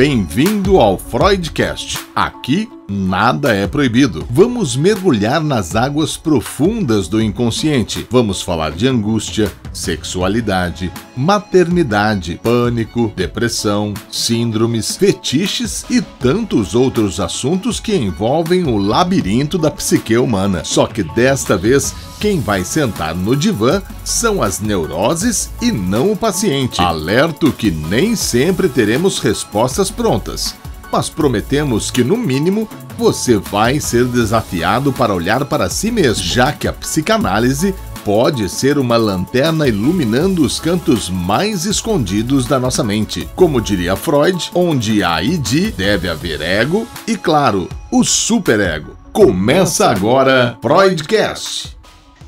Bem-vindo ao Freudcast. Aqui nada é proibido. Vamos mergulhar nas águas profundas do inconsciente. Vamos falar de angústia, sexualidade, maternidade, pânico, depressão, síndromes, fetiches e tantos outros assuntos que envolvem o labirinto da psique humana. Só que desta vez, quem vai sentar no divã são as neuroses e não o paciente. Alerto que nem sempre teremos respostas prontas, mas prometemos que, no mínimo, você vai ser desafiado para olhar para si mesmo, já que a psicanálise pode ser uma lanterna iluminando os cantos mais escondidos da nossa mente. Como diria Freud, onde há id, deve haver ego e, claro, o superego. Começa agora Freudcast.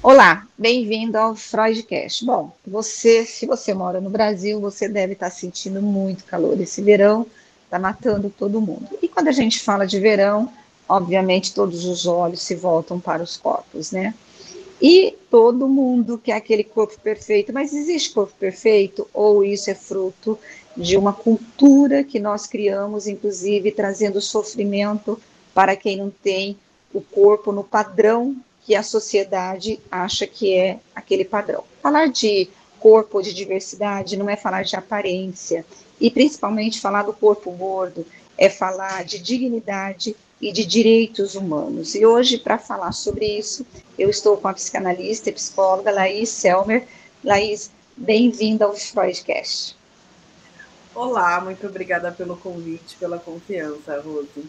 Olá, bem-vindo ao Freudcast. Bom, se você mora no Brasil, você deve estar sentindo muito calor esse verão. Está matando todo mundo. E quando a gente fala de verão, obviamente todos os olhos se voltam para os corpos, né? E todo mundo quer aquele corpo perfeito, mas existe corpo perfeito? Ou isso é fruto de uma cultura que nós criamos, inclusive trazendo sofrimento para quem não tem o corpo no padrão que a sociedade acha que é aquele padrão. Falar de corpo ou de diversidade não é falar de aparência, e principalmente falar do corpo gordo, é falar de dignidade e de direitos humanos. E hoje, para falar sobre isso, eu estou com a psicanalista e psicóloga Laís Selmer. Laís, bem-vinda ao Freudcast. Olá, muito obrigada pelo convite, pela confiança, Rose.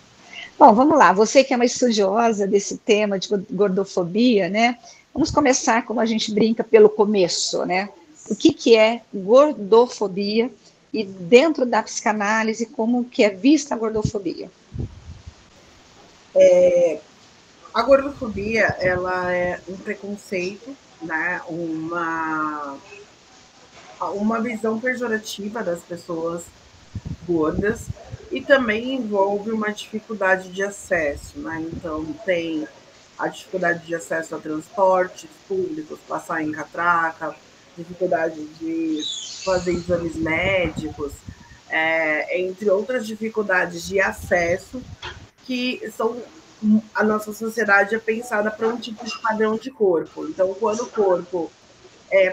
Bom, vamos lá, você que é uma estudiosa desse tema de gordofobia, né? Vamos começar, como a gente brinca, pelo começo, né? O que é gordofobia? E dentro da psicanálise, como que é vista a gordofobia? A gordofobia, ela é um preconceito, né? Uma visão pejorativa das pessoas gordas e também envolve uma dificuldade de acesso, né? Então, tem a dificuldade de acesso a transportes públicos, passar em catraca, dificuldade de fazer exames médicos, entre outras dificuldades de acesso que são a nossa sociedade é pensada para um tipo de padrão de corpo. Então, quando o corpo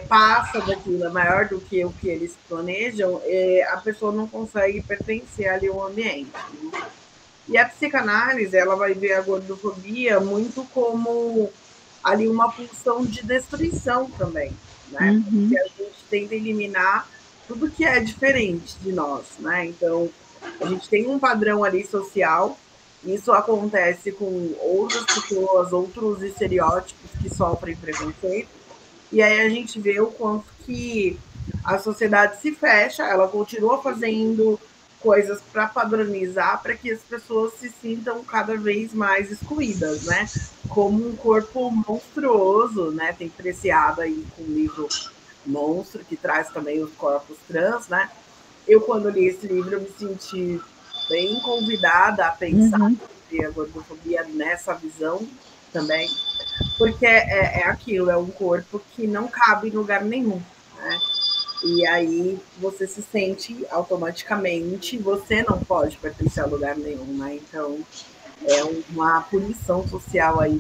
passa daquilo, é maior do que o que eles planejam, a pessoa não consegue pertencer ali ao ambiente. Né? E a psicanálise, ela vai ver a gordofobia muito como ali uma pulsão de destruição também, né? Uhum. Porque a gente tenta eliminar tudo que é diferente de nós, né? Então, a gente tem um padrão ali social, isso acontece com outras pessoas, outros estereótipos que sofrem preconceito, e aí a gente vê o quanto que a sociedade se fecha, ela continua fazendo coisas para padronizar, para que as pessoas se sintam cada vez mais excluídas, né? Como um corpo monstruoso, né? Tem Preciado aí com o livro Monstro, que traz também os corpos trans, né? Eu, quando li esse livro, eu me senti bem convidada a pensar sobre a gordofobia nessa visão também, porque é aquilo, é um corpo que não cabe em lugar nenhum, né? E aí você se sente automaticamente, você não pode pertencer a lugar nenhum, né? Então é uma punição social aí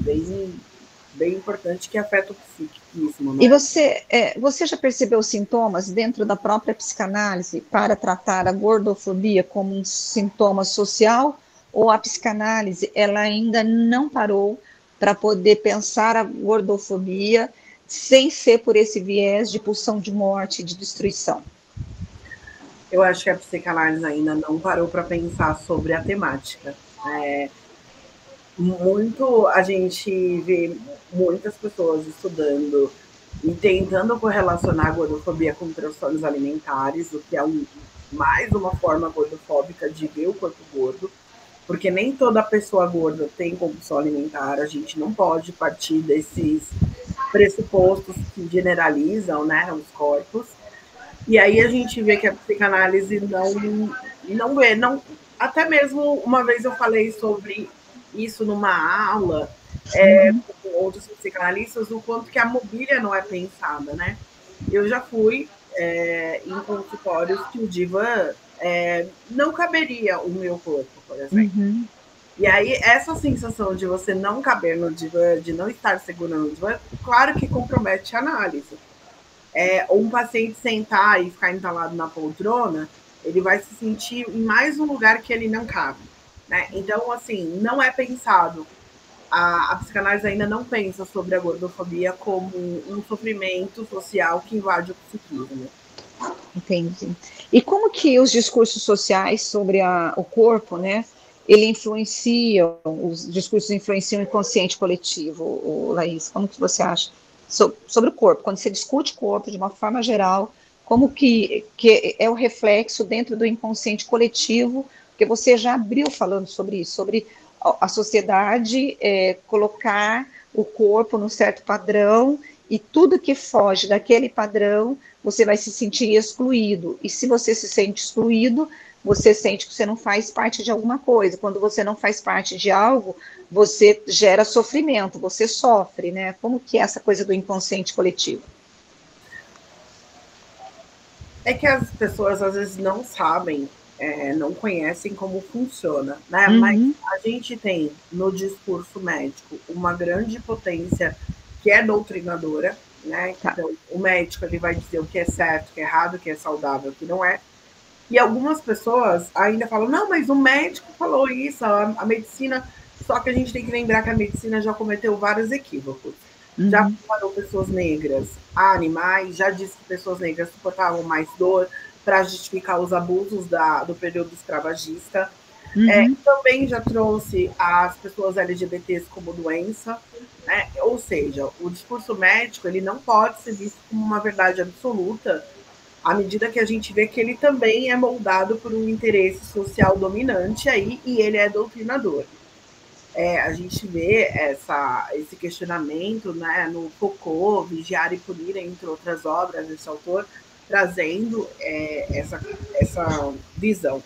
bem importante que afeta o psiquismo, né? E você já percebeu sintomas dentro da própria psicanálise para tratar a gordofobia como um sintoma social? Ou a psicanálise ela ainda não parou para poder pensar a gordofobia sem ser por esse viés de pulsão de morte, de destruição? Eu acho que a psicanálise ainda não parou para pensar sobre a temática. A gente vê muitas pessoas estudando e tentando correlacionar a gordofobia com transtornos alimentares, o que é mais uma forma gordofóbica de ver o corpo gordo, porque nem toda pessoa gorda tem compulsão alimentar, a gente não pode partir desses pressupostos que generalizam, né, os corpos. E aí a gente vê que a psicanálise não vê, até mesmo uma vez eu falei sobre isso numa aula com outros psicanalistas, o quanto que a mobília não é pensada, né? Eu já fui em consultórios que o divã não caberia o meu corpo, por exemplo. Uhum. E aí, essa sensação de você não caber no divã, de não estar segura no divã, claro que compromete a análise. Um paciente sentar e ficar entalado na poltrona, ele vai se sentir em mais um lugar que ele não cabe, né? Então, assim, não é pensado. A psicanálise ainda não pensa sobre a gordofobia como um sofrimento social que invade o psiquismo. Entendi. E como que os discursos sociais sobre o corpo, né, ele influenciam, os discursos influenciam o inconsciente coletivo, Laís? Como que você acha sobre o corpo? Quando você discute corpo de uma forma geral, como que é o reflexo dentro do inconsciente coletivo? Porque você já abriu falando sobre isso, sobre a sociedade colocar o corpo num certo padrão e tudo que foge daquele padrão, você vai se sentir excluído. E se você se sente excluído, você sente que você não faz parte de alguma coisa. Quando você não faz parte de algo, você gera sofrimento, você sofre, né? Como que é essa coisa do inconsciente coletivo? É que as pessoas às vezes não sabem, não conhecem como funciona, né? Uhum. Mas a gente tem no discurso médico uma grande potência que é doutrinadora, né? Tá. Então, o médico ele vai dizer o que é certo, o que é errado, o que é saudável, o que não é. E algumas pessoas ainda falam, não, mas o médico falou isso, a medicina... Só que a gente tem que lembrar que a medicina já cometeu vários equívocos. Uhum. Já comparou pessoas negras a animais, já disse que pessoas negras suportavam mais dor para justificar os abusos do período escravagista. Uhum. Também já trouxe as pessoas LGBTs como doença, né? Ou seja, o discurso médico ele não pode ser visto como uma verdade absoluta, à medida que a gente vê que ele também é moldado por um interesse social dominante aí, e ele é doutrinador. A gente vê esse questionamento, né, no Foucault, Vigiar e Punir, entre outras obras desse autor, trazendo essa visão.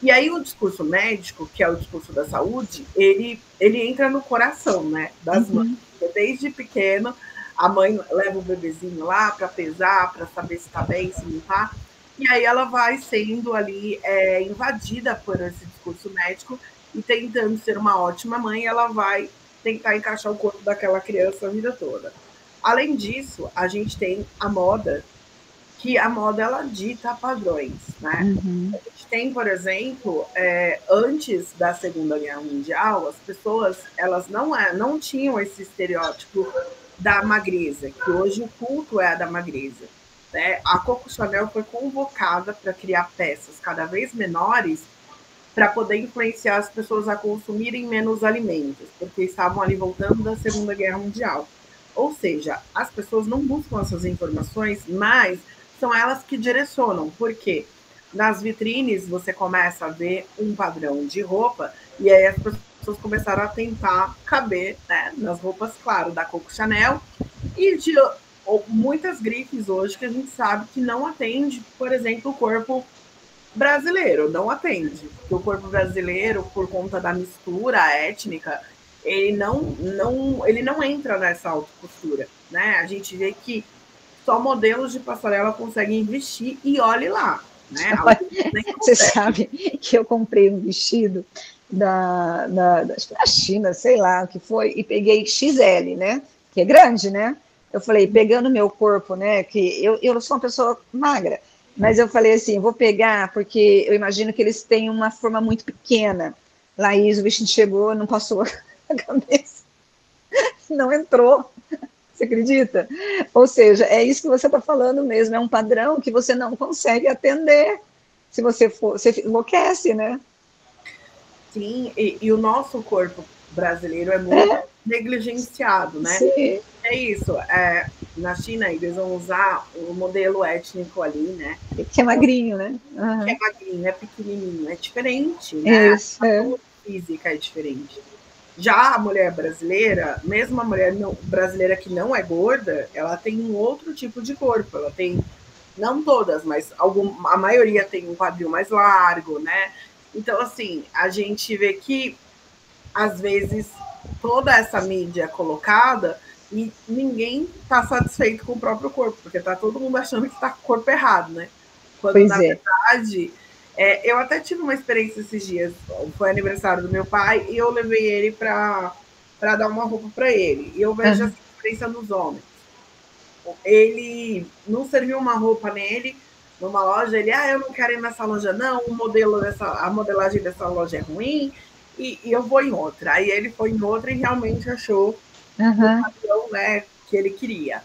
E aí o discurso médico, que é o discurso da saúde, ele entra no coração, né, das mães. Desde pequeno, a mãe leva o bebezinho lá para pesar, para saber se está bem, se não está. E aí ela vai sendo ali invadida por esse discurso médico e tentando ser uma ótima mãe, ela vai tentar encaixar o corpo daquela criança a vida toda. Além disso, a gente tem a moda, que a moda ela dita padrões, né? Uhum. A gente tem, por exemplo, antes da Segunda Guerra Mundial, as pessoas elas não tinham esse estereótipo da magreza, que hoje o culto é a da magreza. Né? A Coco Chanel foi convocada para criar peças cada vez menores para poder influenciar as pessoas a consumirem menos alimentos, porque estavam ali voltando da Segunda Guerra Mundial. Ou seja, as pessoas não buscam essas informações, mas são elas que direcionam, porque nas vitrines você começa a ver um padrão de roupa, e aí as pessoas começaram a tentar caber, né, nas roupas, claro, da Coco Chanel, e de muitas grifes hoje que a gente sabe que não atende, por exemplo, o corpo brasileiro, não atende. O corpo brasileiro, por conta da mistura étnica, ele não entra nessa alta costura, né? A gente vê que só modelos de passarela conseguem vestir e olhe lá, né? Você sabe que eu comprei um vestido da China, sei lá o que foi, e peguei XL, né? Que é grande, né? Eu falei, pegando meu corpo, né? Que eu sou uma pessoa magra, mas eu falei assim, vou pegar, porque eu imagino que eles têm uma forma muito pequena. Laís, o vestido chegou, não passou a cabeça, não entrou. Você acredita? Ou seja, é isso que você está falando mesmo, é um padrão que você não consegue atender. Se você for, você enlouquece, né? Sim, e o nosso corpo brasileiro é muito negligenciado, né? Sim. É isso. Na China, eles vão usar o modelo étnico ali, né? Que é magrinho, né? Uhum. Que é magrinho, é pequenininho, é diferente, né? Isso, a física é diferente. Já a mulher brasileira, mesmo a mulher brasileira que não é gorda, ela tem um outro tipo de corpo. Ela tem, não todas, mas a maioria tem um quadril mais largo, né? Então, assim, a gente vê que, às vezes, toda essa mídia colocada e ninguém está satisfeito com o próprio corpo, porque está todo mundo achando que está com o corpo errado, né? Quando, na verdade, Eu até tive uma experiência esses dias. Foi aniversário do meu pai e eu levei ele para dar uma roupa para ele. E eu vejo Aham. essa diferença nos homens. Ele não serviu uma roupa nele numa loja, ele, eu não quero ir nessa loja não, a modelagem dessa loja é ruim, e eu vou em outra. Aí ele foi em outra e realmente achou no Aham. padrão, né, que ele queria.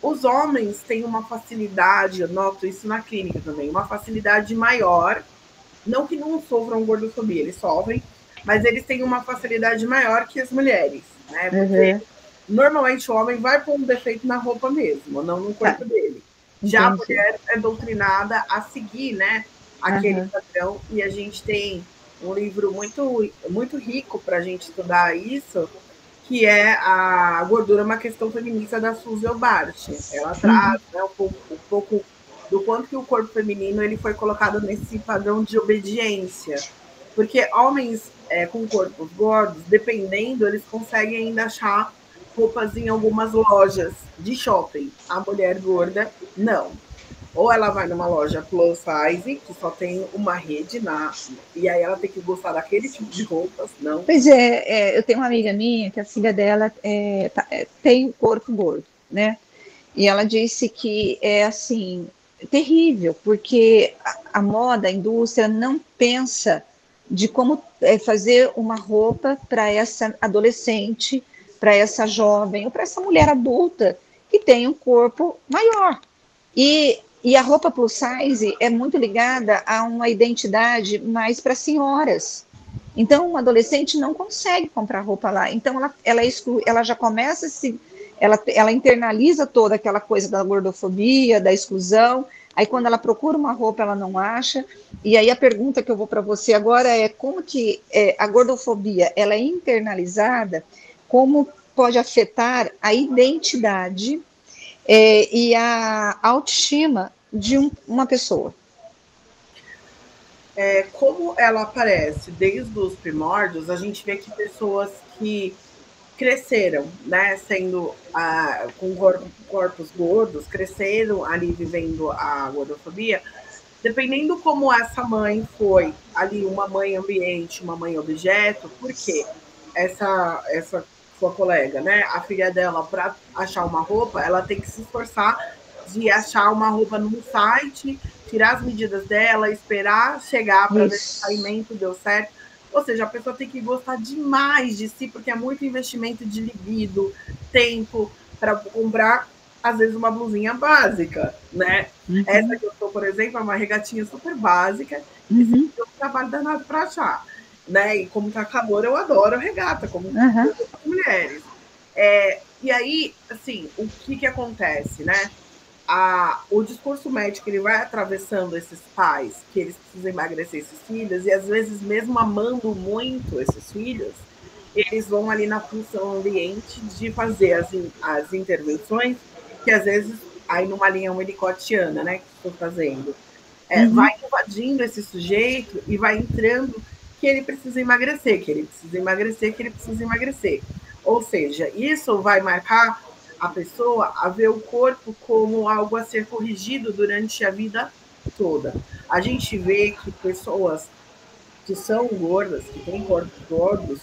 Os homens têm uma facilidade, eu noto isso na clínica também, uma facilidade maior, não que não sofram gordofobia, eles sofrem, mas eles têm uma facilidade maior que as mulheres, né? Porque Aham. normalmente o homem vai pôr um defeito na roupa mesmo, não no Tá, corpo dele. Já a entendi. mulher é doutrinada a seguir, né, aquele Aham. padrão, e a gente tem um livro muito rico para a gente estudar isso, que é A Gordura é uma Questão Feminista, da Suzy Obart. Ela traz, Uhum. né, um pouco do quanto que o corpo feminino ele foi colocado nesse padrão de obediência. Porque homens com corpos gordos, dependendo, eles conseguem ainda achar roupas em algumas lojas de shopping. A mulher gorda, não. Ou ela vai numa loja plus size, que só tem uma rede, e aí ela tem que gostar daquele tipo de roupas, não. Pois é, eu tenho uma amiga minha que a filha dela tem corpo gordo, né? E ela disse que é assim, terrível, porque a moda, a indústria não pensa de como fazer uma roupa para essa adolescente, para essa jovem, ou para essa mulher adulta que tem um corpo maior. E a roupa plus size é muito ligada a uma identidade mais para senhoras. Então, um adolescente não consegue comprar roupa lá. Então, ela já começa a se. Ela internaliza toda aquela coisa da gordofobia, da exclusão. Aí, quando ela procura uma roupa, ela não acha. E aí, a pergunta que eu vou para você agora é como que a gordofobia ela é internalizada, como pode afetar a identidade e a autoestima de uma pessoa. Como ela aparece desde os primórdios, a gente vê que pessoas que cresceram, né, sendo com corpos gordos, cresceram ali vivendo a gordofobia, dependendo como essa mãe foi ali uma mãe ambiente, uma mãe objeto, porque essa sua colega, né, a filha dela, para achar uma roupa, ela tem que se esforçar de achar uma roupa num site, tirar as medidas dela, esperar chegar para ver se o Isso. caimento deu certo. Ou seja, a pessoa tem que gostar demais de si, porque é muito investimento de libido, tempo, para comprar, às vezes, uma blusinha básica, né? Essa Uhum. que eu estou, por exemplo, é uma regatinha super básica, que se Uhum. deu um trabalho danado para achar. Né? E como tá calor, eu adoro regata, como Uhum. todas as mulheres. E aí, assim, o que acontece, né? O discurso médico ele vai atravessando esses pais que eles precisam emagrecer esses filhos e às vezes mesmo amando muito esses filhos eles vão ali na função ambiente de fazer as intervenções que às vezes aí numa linha helicotiana, né, que estou fazendo vai Uhum. invadindo esse sujeito e vai entrando que ele precisa emagrecer, que ele precisa emagrecer, que ele precisa emagrecer. Ou seja, isso vai marcar a pessoa a ver o corpo como algo a ser corrigido durante a vida toda. A gente vê que pessoas que são gordas, que têm corpos gordos,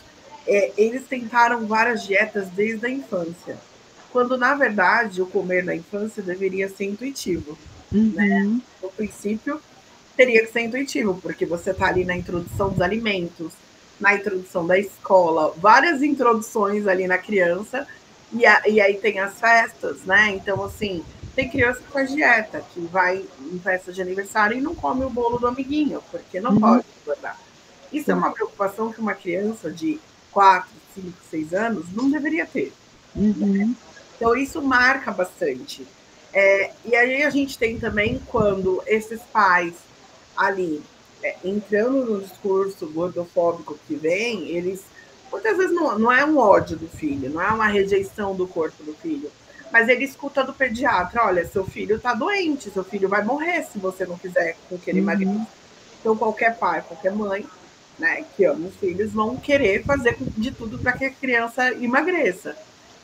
eles tentaram várias dietas desde a infância, quando na verdade o comer na infância deveria ser intuitivo. Né? Uhum. No princípio, teria que ser intuitivo, porque você está ali na introdução dos alimentos, na introdução da escola, várias introduções ali na criança, e aí tem as festas, né? Então, assim, tem criança que faz dieta, que vai em festa de aniversário e não come o bolo do amiguinho, porque não Uhum. pode engordar. Isso é Sim. uma preocupação que uma criança de 4, 5, 6 anos não deveria ter. Uhum. Então, isso marca bastante. E aí a gente tem também quando esses pais ali entrando no discurso gordofóbico que vem, eles muitas vezes não é um ódio do filho, não é uma rejeição do corpo do filho, mas ele escuta do pediatra, olha, seu filho está doente, seu filho vai morrer se você não fizer com que ele emagreça. Uhum. Então qualquer pai, qualquer mãe, né, que ama os filhos, vão querer fazer de tudo para que a criança emagreça.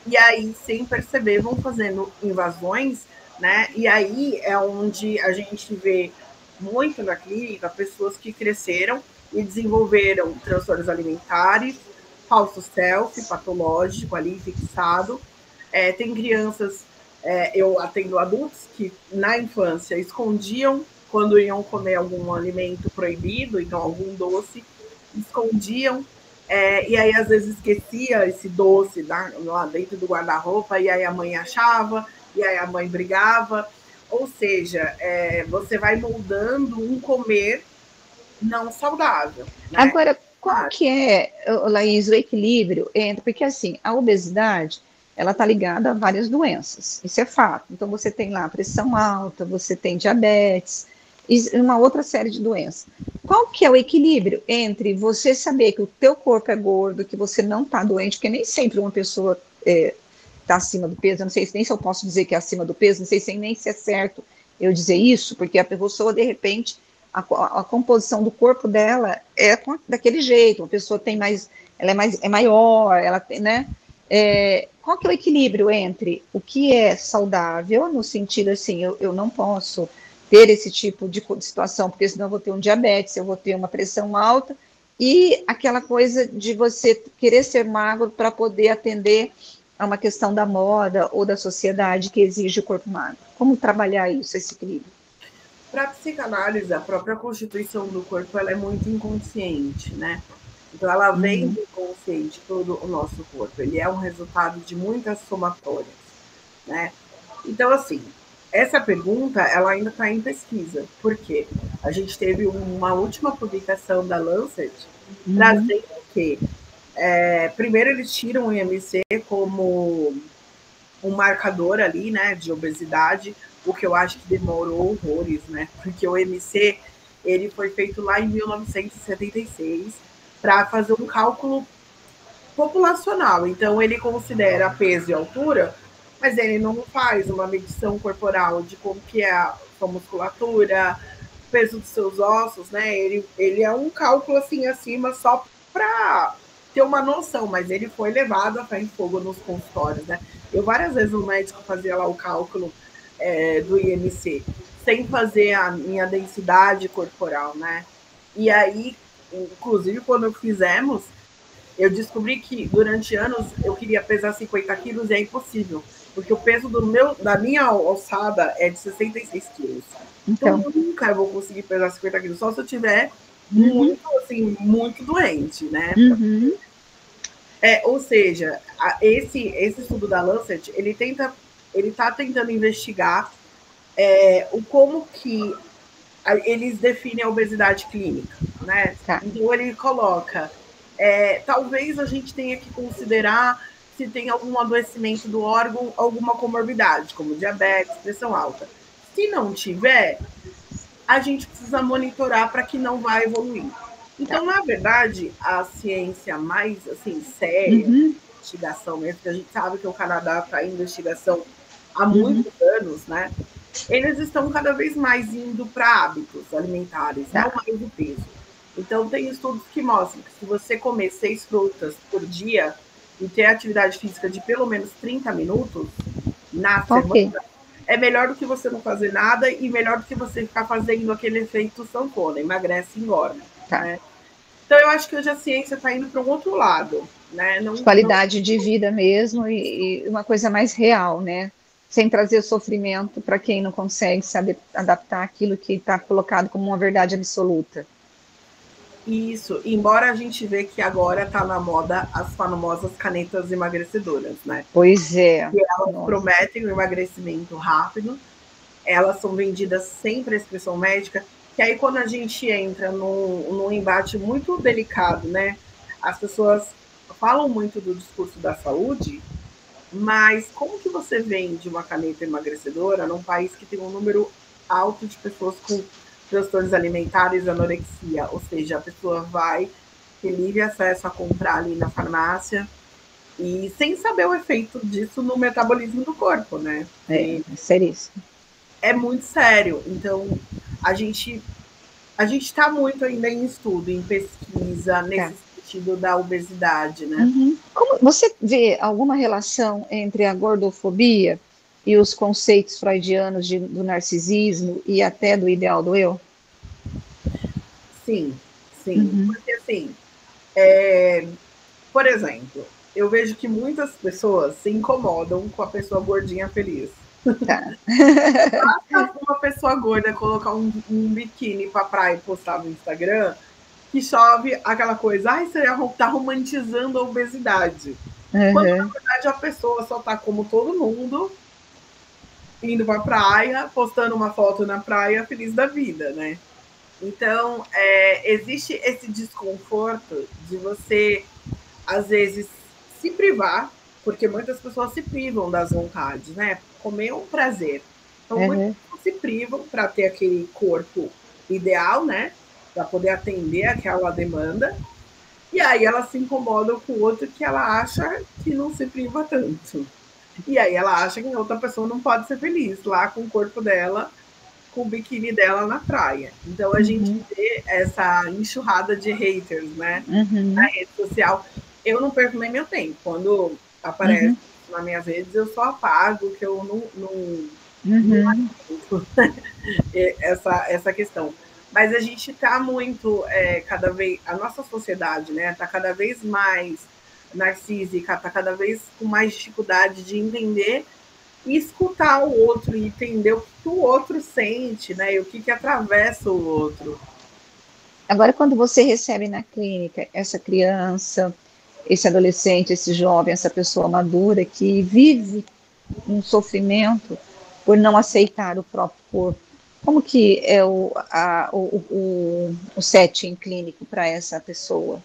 E aí, sem perceber, vão fazendo invasões, né? E aí é onde a gente vê muito na clínica pessoas que cresceram e desenvolveram transtornos alimentares, falso self, patológico ali, fixado. Tem crianças, eu atendo adultos que na infância escondiam quando iam comer algum alimento proibido, então algum doce, escondiam, e aí às vezes esquecia esse doce lá dentro do guarda-roupa, e aí a mãe achava, e aí a mãe brigava. Ou seja, você vai moldando um comer não saudável. Né? Agora, como que é, Laís, o equilíbrio entre... Porque, assim, a obesidade, ela está ligada a várias doenças, isso é fato. Então, você tem lá pressão alta, você tem diabetes, e uma outra série de doenças. Qual que é o equilíbrio entre você saber que o teu corpo é gordo, que você não está doente, porque nem sempre uma pessoa está acima do peso, eu não sei nem se eu posso dizer que é acima do peso, não sei nem se é certo eu dizer isso, porque a pessoa, de repente, a composição do corpo dela é daquele jeito, uma pessoa tem mais, ela é maior, ela tem, né? Qual que é o equilíbrio entre o que é saudável, no sentido assim, eu não posso ter esse tipo de situação, porque senão eu vou ter um diabetes, eu vou ter uma pressão alta, e aquela coisa de você querer ser magro para poder atender a uma questão da moda ou da sociedade que exige o corpo magro. Como trabalhar isso, esse equilíbrio? Para a psicanálise, a própria constituição do corpo ela é muito inconsciente, né? Então, ela vem do inconsciente, todo o nosso corpo. Ele é um resultado de muitas somatórias, né? Então, assim, essa pergunta, ela ainda está em pesquisa. Por quê? A gente teve uma última publicação da Lancet trazendo que, primeiro, eles tiram o IMC como um marcador ali, né, de obesidade, o que eu acho que demorou horrores, né? Porque o IMC, ele foi feito lá em 1976 para fazer um cálculo populacional. Então, ele considera peso e altura, mas ele não faz uma medição corporal de como que é a sua musculatura, peso dos seus ossos, né? Ele é um cálculo assim acima só para ter uma noção, mas ele foi levado a ferro e fogo nos consultórios, né? Eu várias vezes o médico fazia lá o cálculo do IMC, sem fazer a minha densidade corporal, né? E aí, inclusive, quando fizemos, eu descobri que durante anos eu queria pesar 50 quilos e é impossível, porque o peso da minha alçada é de 66 quilos. Então, nunca eu vou conseguir pesar 50 quilos, só se eu tiver muito, assim, muito doente, né? Ou seja, esse estudo da Lancet, ele está tentando investigar o como que eles definem a obesidade clínica, né? Tá. Então ele coloca, talvez a gente tenha que considerar se tem algum adoecimento do órgão, alguma comorbidade, como diabetes, pressão alta. Se não tiver, a gente precisa monitorar para que não vá evoluir. Então, na verdade, a ciência mais assim, séria, investigação mesmo, que a gente sabe que o Canadá está em investigação há muitos anos, né? Eles estão cada vez mais indo para hábitos alimentares, não mais o peso. Então, tem estudos que mostram que se você comer 6 frutas por dia e ter atividade física de pelo menos 30 minutos na semana, é melhor do que você não fazer nada e melhor do que você ficar fazendo aquele efeito sanfona, emagrece e engorda. Né? Então, eu acho que hoje a ciência está indo para um outro lado. Né? Qualidade de vida mesmo e uma coisa mais real, né? Sem trazer sofrimento para quem não consegue saber adaptar aquilo que está colocado como uma verdade absoluta. Isso, embora a gente vê que agora está na moda as famosas canetas emagrecedoras, né? Pois é. Que elas prometem um emagrecimento rápido, elas são vendidas sem prescrição médica, que aí quando a gente entra num embate muito delicado, né? As pessoas falam muito do discurso da saúde, mas como que você vende uma caneta emagrecedora num país que tem um número alto de pessoas com transtornos alimentares e anorexia? Ou seja, a pessoa vai ter livre acesso a comprar ali na farmácia e sem saber o efeito disso no metabolismo do corpo, né? É seríssimo. É muito sério. Então, a gente está muito ainda em estudo, em pesquisa, nesse sentido da obesidade, né? Como você vê alguma relação entre a gordofobia e os conceitos freudianos do narcisismo e até do ideal do eu? Sim, sim. Uhum. Porque, assim, por exemplo, eu vejo que muitas pessoas se incomodam com a pessoa gordinha feliz. Tá. Basta uma pessoa gorda colocar um biquíni pra praia e postar no Instagram, que chove aquela coisa, ai, você tá romantizando a obesidade. Quando, na Uhum. verdade, a pessoa só tá como todo mundo, indo pra praia, postando uma foto na praia, feliz da vida, né? Então, existe esse desconforto de você, às vezes, se privar, porque muitas pessoas se privam das vontades, né? Comer é um prazer. Então, muitas Uhum. pessoas se privam para ter aquele corpo ideal, né? Para poder atender aquela demanda. E aí elas se incomodam com o outro que ela acha que não se priva tanto. E aí ela acha que a outra pessoa não pode ser feliz lá com o corpo dela, com o biquíni dela na praia. Então a gente Uhum. vê essa enxurrada de haters, né? Na Uhum. rede social. Eu não perco nem meu tempo. Quando aparece Uhum. nas minhas redes, eu só apago, que eu não Uhum. aguento essa questão. Mas a gente está muito, cada vez, a nossa sociedade, né, está cada vez mais narcísica, está cada vez com mais dificuldade de entender e escutar o outro e entender o que o outro sente, né, e o que atravessa o outro. Agora, quando você recebe na clínica essa criança, esse adolescente, esse jovem, essa pessoa madura que vive um sofrimento por não aceitar o próprio corpo, como que é o setting clínico para essa pessoa?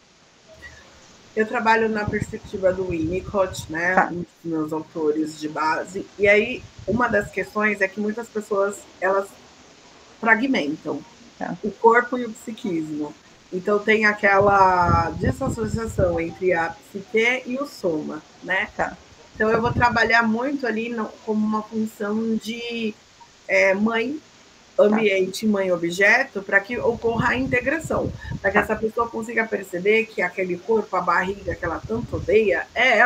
Eu trabalho na perspectiva do Winnicott, né, Tá, um dos meus autores de base, e aí uma das questões é que muitas pessoas, elas fragmentam tá, o corpo e o psiquismo. Então tem aquela desassociação entre a psique e o soma, né? tá, Então eu vou trabalhar muito ali como uma função de mãe tá. ambiente, mãe objeto, para que ocorra a integração, para que Tá. essa pessoa consiga perceber que aquele corpo, a barriga que ela tanto odeia, é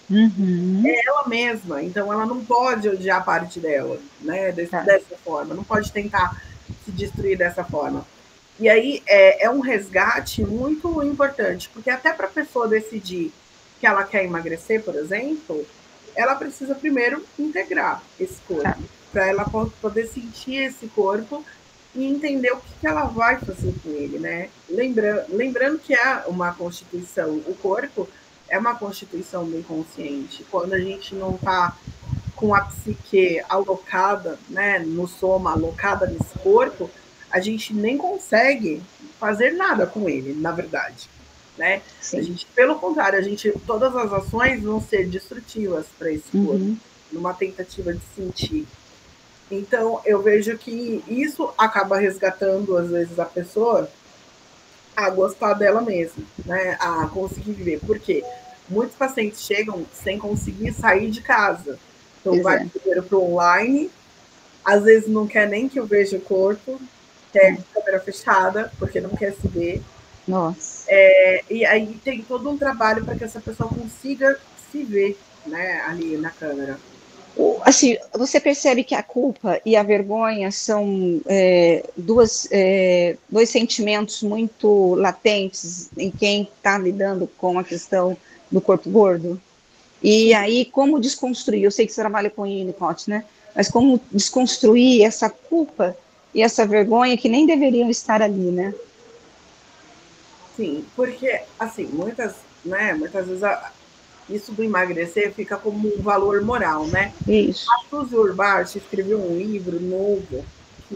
Uhum, ela mesma. Então ela não pode odiar a parte dela, né? tá. Dessa forma, não pode tentar se destruir dessa forma. E aí é um resgate muito importante, porque até para a pessoa decidir que ela quer emagrecer, por exemplo, ela precisa primeiro integrar esse Tá. corpo, para ela poder sentir esse corpo e entender o que ela vai fazer com ele, né? Lembrando que é uma constituição, o corpo é uma constituição do inconsciente. Quando a gente não está com a psique alocada, né, no soma, alocada nesse corpo, a gente nem consegue fazer nada com ele, na verdade. Né? A Sim. gente, pelo contrário, todas as ações vão ser destrutivas para esse corpo, Uhum. numa tentativa de sentir. Então, eu vejo que isso acaba resgatando, às vezes, a pessoa a gostar dela mesma, né? A conseguir viver. Por quê? Muitos pacientes chegam sem conseguir sair de casa. Então, Pois vai é. primeiro para o online, às vezes não quer nem que eu veja o corpo, Tá. quer câmera fechada, porque não quer se ver. Nossa. E aí tem todo um trabalho para que essa pessoa consiga se ver, né, ali na câmera. Assim, você percebe que a culpa e a vergonha são dois sentimentos muito latentes em quem está lidando com a questão do corpo gordo? E Sim, aí, como desconstruir? Eu sei que você trabalha com Winnicott, né? Mas como desconstruir essa culpa e essa vergonha que nem deveriam estar ali, né? sim, porque assim, muitas vezes isso do emagrecer fica como um valor moral, né? Isso. A Suzy Urbach escreveu um livro novo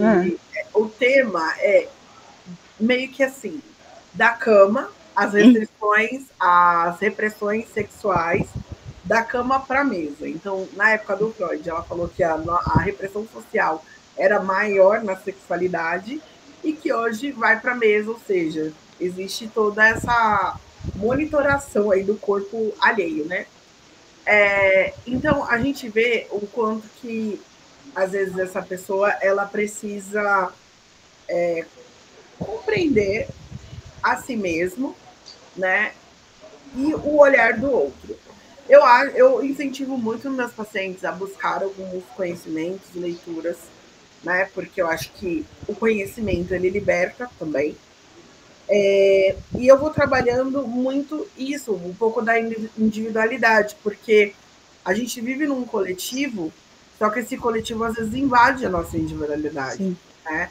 Ah, que o tema é meio que assim, da cama, as hum, restrições, as repressões sexuais da cama para a mesa. Então, na época do Freud, ela falou que a repressão social era maior na sexualidade e que hoje vai para a mesa, ou seja, existe toda essa monitoração aí do corpo alheio, né? Então, a gente vê o quanto que, às vezes, essa pessoa ela precisa compreender a si mesmo, né? E o olhar do outro. Eu incentivo muito meus pacientes a buscar alguns conhecimentos, leituras, né? Porque eu acho que o conhecimento ele liberta também. E eu vou trabalhando muito isso, um pouco da individualidade, porque a gente vive num coletivo, só que esse coletivo às vezes invade a nossa individualidade, né?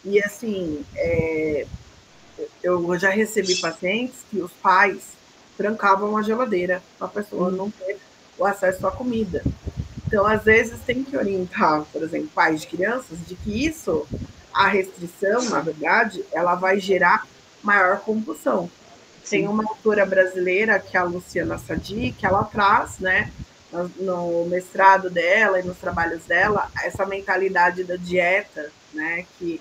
E assim, eu já recebi pacientes que os pais trancavam a geladeira para a pessoa não ter o acesso à comida. Então, às vezes, tem que orientar, por exemplo, pais de crianças, de que isso, a restrição, na verdade, ela vai gerar maior compulsão. Sim. Tem uma autora brasileira, que é a Luciana Sadi, que ela traz, né, no mestrado dela e nos trabalhos dela, essa mentalidade da dieta, né, que,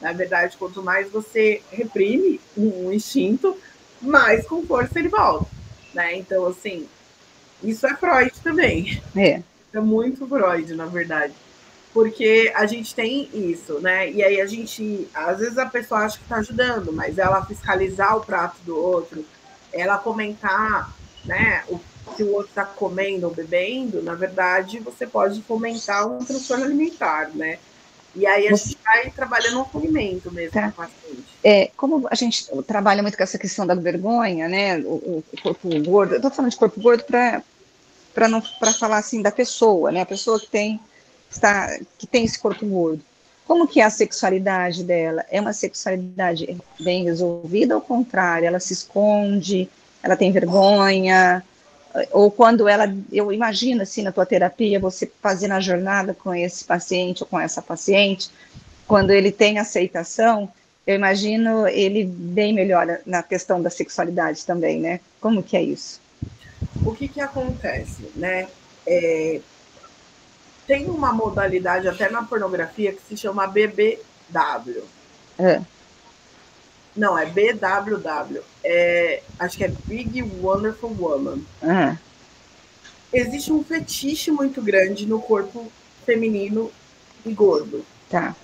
na verdade, quanto mais você reprime um instinto, mais com força ele volta, né? Então, assim, isso é Freud também. É muito Freud, na verdade. Porque a gente tem isso, né? E aí a gente, às vezes a pessoa acha que está ajudando, mas ela fiscalizar o prato do outro, ela comentar, né, o que o outro está comendo ou bebendo, na verdade, você pode fomentar um transtorno alimentar, né? E aí a gente vai trabalhando o acolhimento mesmo com o paciente. Como a gente trabalha muito com essa questão da vergonha, né? O corpo gordo, eu estou falando de corpo gordo para falar assim da pessoa, né? A pessoa que tem esse corpo gordo. Como que é a sexualidade dela? É uma sexualidade bem resolvida ou ao contrário? Ela se esconde, ela tem vergonha? Ou quando eu imagino assim na tua terapia, você fazendo a jornada com esse paciente ou com essa paciente, quando ele tem aceitação, eu imagino ele bem melhor na questão da sexualidade também, né? Como que é isso? O que acontece, né? Tem uma modalidade até na pornografia que se chama BBW. Não, é BWW. Acho que é Big Wonderful Woman. Existe um fetiche muito grande no corpo feminino e gordo. Tá.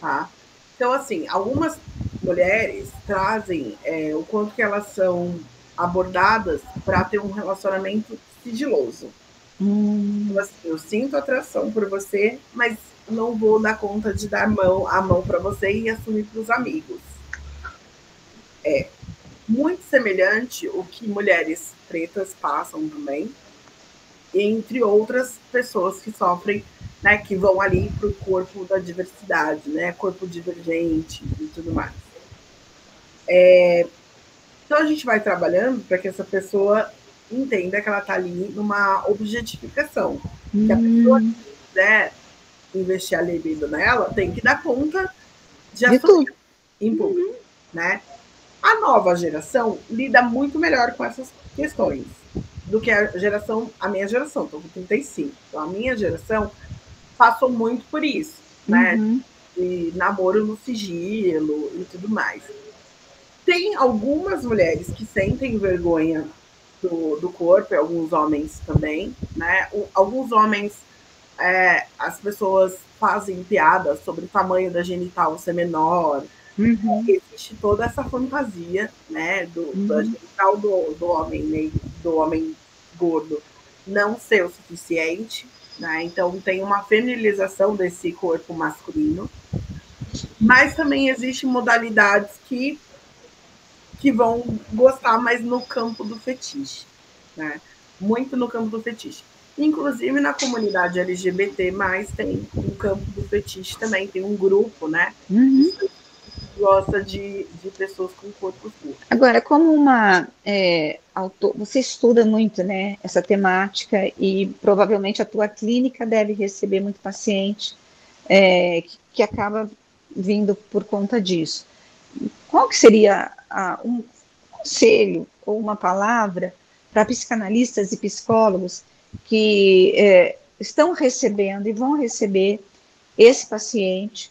Tá? Então, assim, algumas mulheres trazem o quanto que elas são abordadas para ter um relacionamento sigiloso. Então, assim, eu sinto atração por você, mas não vou dar conta de dar a mão para você e assumir para os amigos. É muito semelhante o que mulheres pretas passam também, entre outras pessoas que sofrem, né, que vão ali para o corpo da diversidade, né, corpo divergente e tudo mais. Então a gente vai trabalhando para que essa pessoa entenda que ela está ali numa objetificação. Que a pessoa que quiser investir a libido nela tem que dar conta de assumir em público, né? A nova geração lida muito melhor com essas questões do que a minha geração, estou com 35. Então, a minha geração passou muito por isso, né? De namoro no sigilo e tudo mais. Tem algumas mulheres que sentem vergonha do corpo, e alguns homens também, né? Alguns homens, as pessoas fazem piadas sobre o tamanho da genital ser menor. Existe toda essa fantasia, né, da genital do homem negro, do homem gordo não ser o suficiente, né? Então tem uma feminização desse corpo masculino, mas também existem modalidades que vão gostar mais no campo do fetiche, né? Muito no campo do fetiche. Inclusive na comunidade LGBT+, tem um campo do fetiche também, tem um grupo, né? Gosta de pessoas com corpos curtos. Agora, como você estuda muito, né, essa temática e provavelmente a tua clínica deve receber muito paciente que acaba vindo por conta disso. Qual que seria um conselho ou uma palavra para psicanalistas e psicólogos que estão recebendo e vão receber esse paciente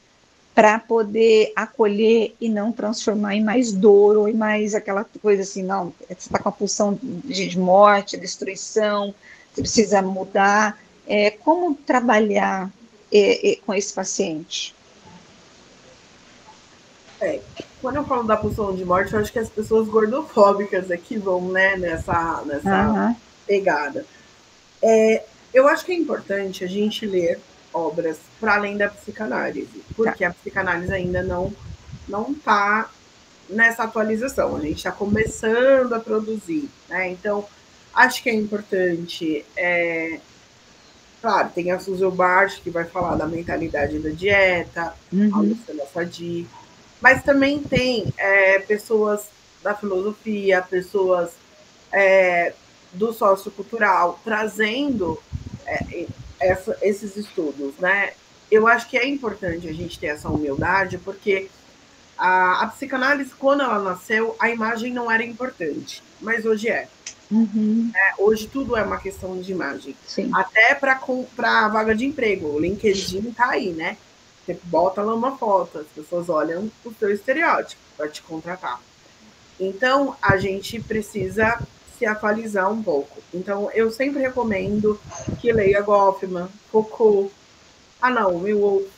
para poder acolher e não transformar em mais dor ou em mais aquela coisa assim, não, você está com a pulsão de morte, destruição, você precisa mudar. Como trabalhar com esse paciente? Quando eu falo da pulsão de morte, eu acho que as pessoas gordofóbicas aqui vão, né, nessa pegada. Eu acho que é importante a gente ler obras para além da psicanálise, porque a psicanálise ainda não está nessa atualização, a gente está começando a produzir, né? Então, acho que é importante, claro, tem a Suzy Bart, que vai falar da mentalidade da dieta, a Luciana Sadi, mas também tem pessoas da filosofia, pessoas do sociocultural, trazendo esses estudos, né? Eu acho que é importante a gente ter essa humildade, porque a psicanálise, quando ela nasceu, a imagem não era importante, mas hoje é. Hoje tudo é uma questão de imagem. Sim. Até para a vaga de emprego. O LinkedIn está aí, né? Você bota lá uma foto, as pessoas olham o seu estereótipo para te contratar. Então, a gente precisa se atualizar um pouco. Então, eu sempre recomendo que leia Goffman, Foucault, Milwolf.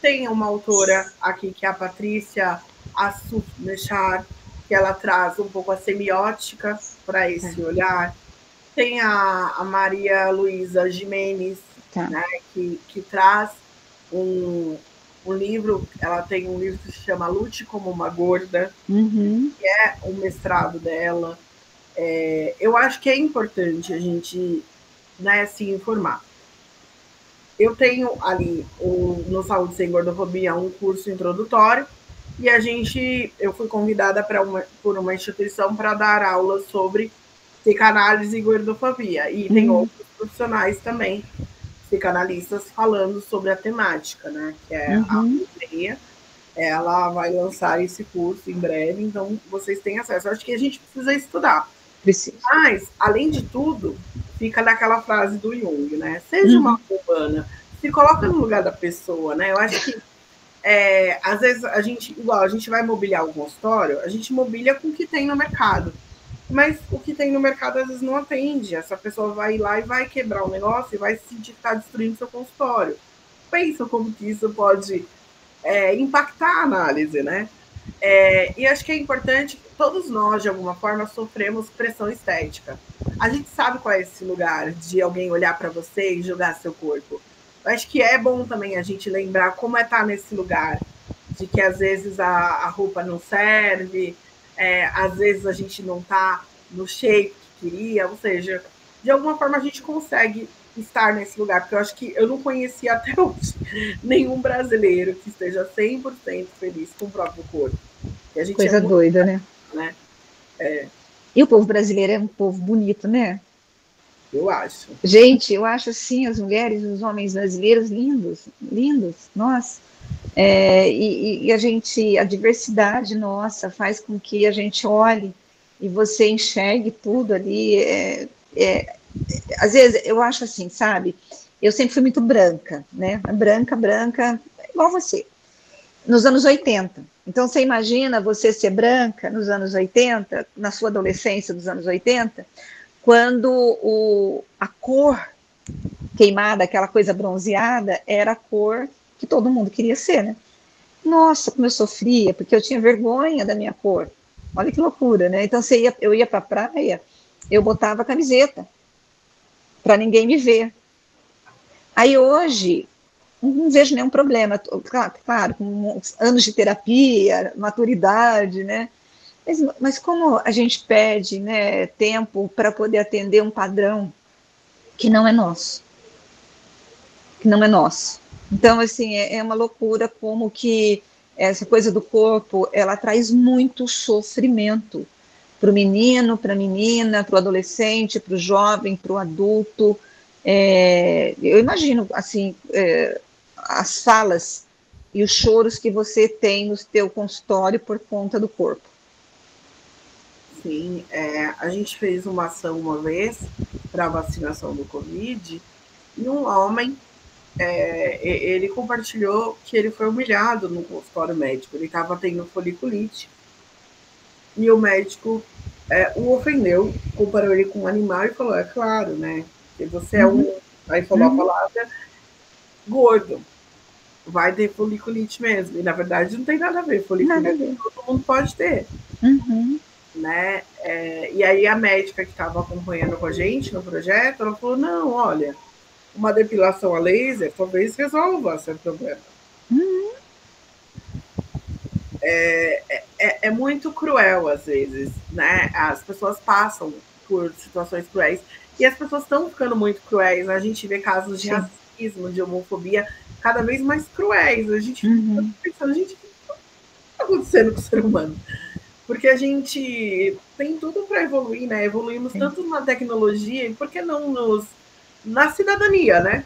Tem uma autora aqui, que é a Patrícia Assuf Nechar, que ela traz um pouco a semiótica para esse olhar. Tem a Maria Luísa Jimenez, né, que traz um livro, ela tem um livro que se chama Lute como uma Gorda, que é o mestrado dela. Eu acho que é importante a gente, né, se informar. Eu tenho ali no Saúde Sem Gordofobia um curso introdutório, e eu fui convidada por uma instituição para dar aulas sobre psicanálise e gordofobia. E tem outros profissionais também, psicanalistas, falando sobre a temática, né? Que é a Andrea. Ela vai lançar esse curso em breve, então vocês têm acesso. Eu acho que a gente precisa estudar. Precisa. Mas, além de tudo, fica naquela frase do Jung, né? Seja uma humana, se coloca no lugar da pessoa, né? Eu acho que às vezes a gente vai mobiliar o consultório, a gente mobilia com o que tem no mercado. Mas o que tem no mercado às vezes não atende. Essa pessoa vai ir lá e vai quebrar o negócio e vai sentir que está destruindo seu consultório. Pensa como que isso pode impactar a análise, né? E acho que é importante, todos nós, de alguma forma, sofremos pressão estética. A gente sabe qual é esse lugar de alguém olhar para você e julgar seu corpo. Eu acho que é bom também a gente lembrar como é estar nesse lugar, de que às vezes a roupa não serve, às vezes a gente não está no shape que queria, ou seja, de alguma forma a gente consegue estar nesse lugar, porque eu acho que eu não conhecia até hoje nenhum brasileiro que esteja 100% feliz com o próprio corpo. E a gente Coisa doida, né? E o povo brasileiro é um povo bonito, né? Eu acho. Gente, eu acho assim, as mulheres, os homens brasileiros lindos, lindos, nossa. E a diversidade nossa faz com que a gente olhe e você enxergue tudo ali. Às vezes eu acho assim, sabe? Eu sempre fui muito branca, né? Branca, igual você. Nos anos 80. Então, você imagina você ser branca nos anos 80, na sua adolescência dos anos 80, quando a cor queimada, aquela coisa bronzeada, era a cor que todo mundo queria ser, né? Nossa, como eu sofria, porque eu tinha vergonha da minha cor. Olha que loucura, né? Então, eu ia para a praia, eu botava camiseta, para ninguém me ver. Aí, hoje, não vejo nenhum problema, claro, com anos de terapia, maturidade, né? Mas como a gente perde, né, tempo para poder atender um padrão que não é nosso. Então, assim, é uma loucura como que essa coisa do corpo, ela traz muito sofrimento para o menino, para a menina, para o adolescente, para o jovem, para o adulto. Eu imagino, assim, as falas e os choros que você tem no seu consultório por conta do corpo. Sim, a gente fez uma ação uma vez para a vacinação do Covid, e um homem, ele compartilhou que ele foi humilhado no consultório médico, ele estava tendo foliculite, e o médico o ofendeu, comparou ele com um animal e falou, é claro, né, que você é aí falou a palavra gordo, vai ter foliculite mesmo, e na verdade não tem nada a ver, foliculite todo mundo pode ter. Né? E aí a médica que estava acompanhando com a gente no projeto, ela falou, não, olha, uma depilação a laser talvez resolva seu problema. é muito cruel às vezes, né? As pessoas passam por situações cruéis e as pessoas estão ficando muito cruéis. A gente vê casos de Sim. racismo, de homofobia cada vez mais cruéis. A gente Uhum. fica pensando, gente, o que está acontecendo com o ser humano? Porque a gente tem tudo para evoluir, né? Evoluímos Sim. tanto na tecnologia e por que não na cidadania, né?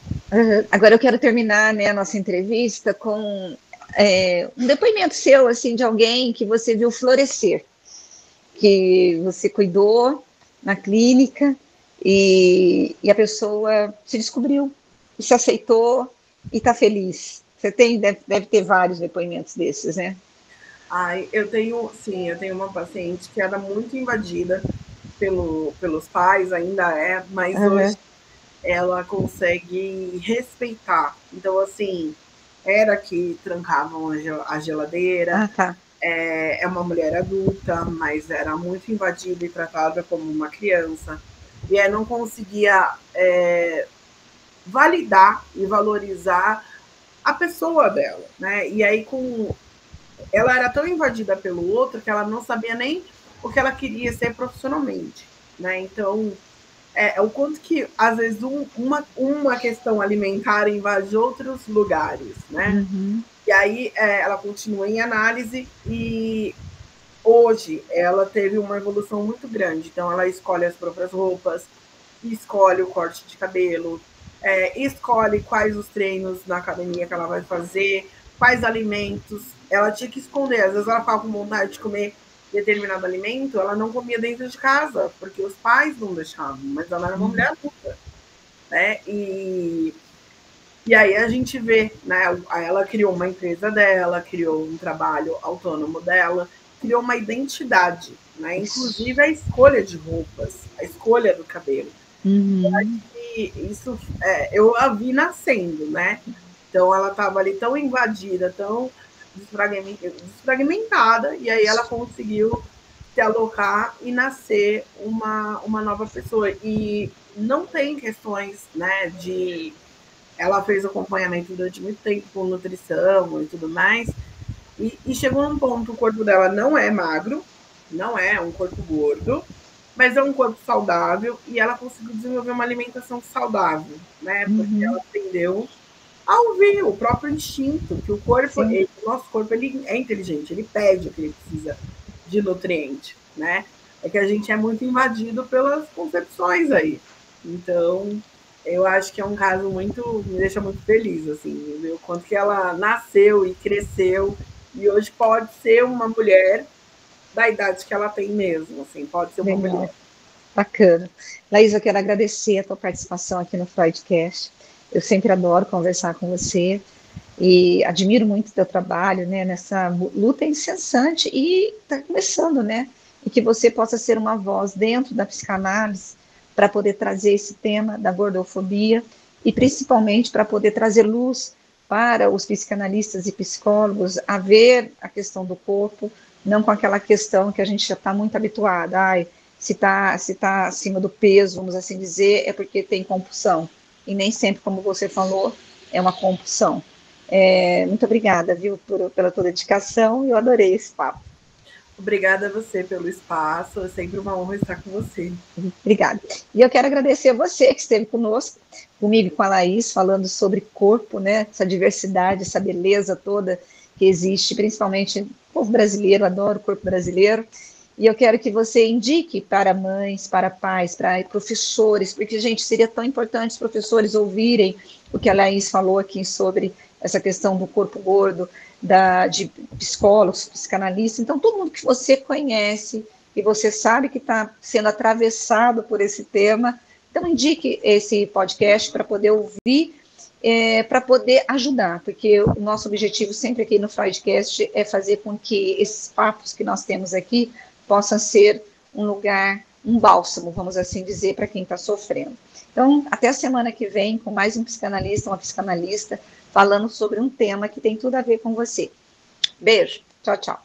Agora eu quero terminar, né, a nossa entrevista com um depoimento seu, assim, de alguém que você viu florescer, que você cuidou na clínica e a pessoa se descobriu, e se aceitou e está feliz. Você deve ter vários depoimentos desses, né? Ai, eu tenho uma paciente que era muito invadida pelos pais, ainda é, mas hoje Uhum. ela consegue respeitar. Então, assim, era que trancavam a geladeira, Ah, tá. é uma mulher adulta, mas era muito invadida e tratada como uma criança. E aí não conseguia validar e valorizar a pessoa dela, né? E aí ela era tão invadida pelo outro que ela não sabia nem o que ela queria ser profissionalmente, né? Então, o quanto que, às vezes, uma questão alimentar invade outros lugares, né? Uhum. E aí ela continua em análise e hoje ela teve uma evolução muito grande. Então, ela escolhe as próprias roupas, escolhe o corte de cabelo, escolhe quais os treinos na academia que ela vai fazer, quais alimentos. Ela tinha que esconder. Às vezes ela ficava com vontade de comer determinado alimento, ela não comia dentro de casa, porque os pais não deixavam, mas ela era uma mulher adulta, né? E aí a gente vê, né? Ela criou uma empresa dela, criou um trabalho autônomo dela, criou uma identidade, né? Isso. Inclusive a escolha de roupas, a escolha do cabelo. Uhum. E isso eu a vi nascendo, né? Então ela estava ali tão invadida, tão desfragmentada, e aí ela conseguiu se alocar e nascer uma nova pessoa. E não tem questões, né, de ela fez acompanhamento durante muito tempo com nutrição e tudo mais. E chegou num ponto, o corpo dela não é magro, não é um corpo gordo, mas é um corpo saudável e ela conseguiu desenvolver uma alimentação saudável, né? Porque ela Uhum. aprendeu a ouvir o próprio instinto, que o corpo, Sim. o nosso corpo, ele é inteligente, ele pede o que ele precisa de nutriente, né? É que a gente é muito invadido pelas concepções aí. Então, eu acho que é um caso me deixa muito feliz, assim, ver o quanto que ela nasceu e cresceu e hoje pode ser uma mulher da idade que ela tem mesmo, assim, pode ser uma mulher. Legal. Bacana. Laís, eu quero agradecer a tua participação aqui no Freudcast. Eu sempre adoro conversar com você e admiro muito o teu trabalho, né, nessa luta incessante e está começando, né, e que você possa ser uma voz dentro da psicanálise para poder trazer esse tema da gordofobia e principalmente para poder trazer luz para os psicanalistas e psicólogos a ver a questão do corpo, não com aquela questão que a gente já está muito habituada, ai, se tá acima do peso, vamos assim dizer, é porque tem compulsão. E nem sempre, como você falou, é uma compulsão. Muito obrigada, viu, pela tua dedicação, eu adorei esse papo. Obrigada a você pelo espaço, é sempre uma honra estar com você. Obrigada. E eu quero agradecer a você que esteve conosco, comigo e com a Laís, falando sobre corpo, né, essa diversidade, essa beleza toda que existe, principalmente no povo brasileiro, adoro o corpo brasileiro. E eu quero que você indique para mães, para pais, para professores, porque, gente, seria tão importante os professores ouvirem o que a Laís falou aqui sobre essa questão do corpo gordo, de psicólogos, psicanalistas. Então, todo mundo que você conhece e você sabe que está sendo atravessado por esse tema, então indique esse podcast para poder ouvir, para poder ajudar, porque o nosso objetivo sempre aqui no Freudcast é fazer com que esses papos que nós temos aqui possa ser um lugar, um bálsamo, vamos assim dizer, para quem está sofrendo. Então, até a semana que vem, com mais um psicanalista, uma psicanalista, falando sobre um tema que tem tudo a ver com você. Beijo, tchau, tchau.